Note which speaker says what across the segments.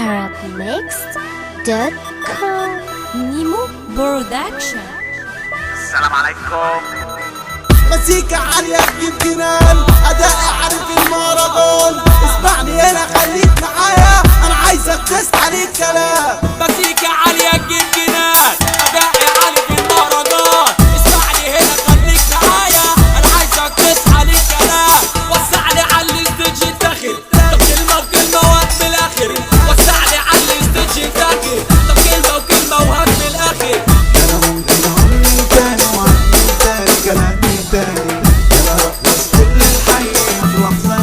Speaker 1: arabmix.com نيمو برودكشن.
Speaker 2: السلام عليكم.
Speaker 3: مزيكا عالية تجيب جنان، أدائي عارف المهرجان. اسمعني هنا خليك معايا، أنا عايزك تسمع لي الكلام.
Speaker 4: مزيكا عالية تجيب جنان، أدائي عارف المهرجان. اسمعني هنا خليك معايا، أنا عايزك تصحى لي الكلام. وسعني على الستيج الداخل، طب كلمة وكلمة وهات من الآخر. وسعني على الستيج الداخل، طب كلمة وكلمة وهات من الآخر.
Speaker 3: أنا ممكن أغني تاني وأغني تاني كلامي تاني. أنا رقص كل الحي في لحظة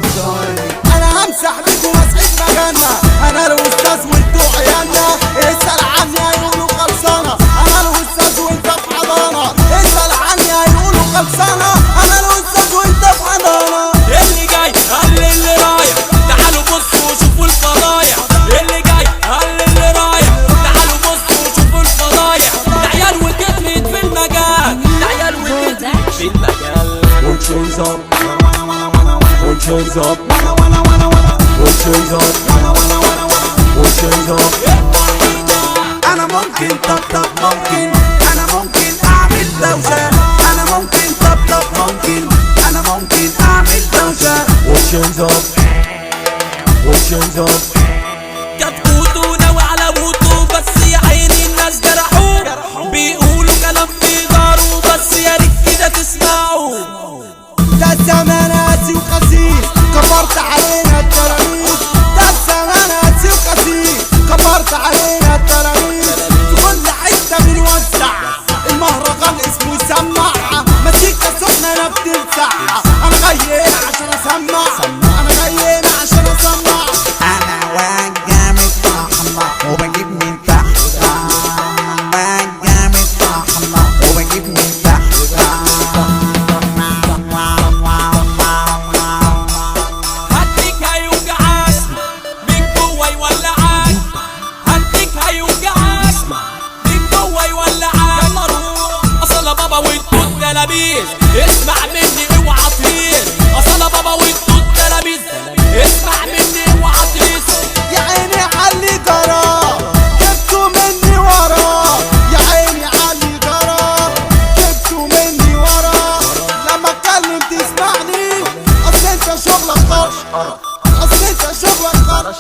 Speaker 3: وثواني. أنا همسح بيكم مسحيك مكاننا، أنا الأستاذ وأنتوا عيالنا. اسأل عني هيقولوا خلصانة، أنا الأستاذ وأنت في حضانة. اسأل عني هيقولوا خلصانة، أنا الأستاذ وأنت في حضانة.
Speaker 4: اللي جاي قال اللي رايح، تعالوا بصوا وشوفوا الفضايح. اللي جاي قال اللي رايح، تعالوا بصوا وشوفوا الفضايح. العيال وكتمت في المجال، العيال وكتمت في المجال.
Speaker 3: Put chains up, put chains up, put chains up, put chains up. أنا ممكن طب ممكن، أنا ممكن أعمل دوشة. أنا ممكن طب ممكن، أنا ممكن أعمل دوشة. Put chains up, put chains up.
Speaker 4: كتكوتو ناوي على موتو، بس يا عيني الناس جرحوه. بيقولوا كلام في داره، بس يا ريت كده تسمعوا.
Speaker 3: ده الزمان قاسي وقسيم، كبرت علينا التلاميذ. ده الزمان قاسي وقسيم، كبرت علينا التلاميذ. في كل حتة بنوزع المهرجان اسمه يسمع. مزيكا سخنة أنا بتلسع. أنا جاي هنا عشان أسمع، أنا جاي هنا عشان أسمع.
Speaker 5: أنا واد جامد طحنة وبجيب من تحت. واد جامد طحنة وبجيب من تحت.
Speaker 4: هديك هيوجعك من جوا يولعك، هديك هيوجعك من جوا يولعك. أصل بابا وانتو التلاميذ اسمع مني اوعى تهيس. أصل بابا وانتو التلاميذ اسمع مني اوعى تهيس.
Speaker 3: يا عيني علي جرى، جبتوا مني ورا. يا عيني علي جرى، جبتوا مني ورا. لما اتكلم تسمعني، اصل انت شغلك طرش، اصل انت شغلك طرش.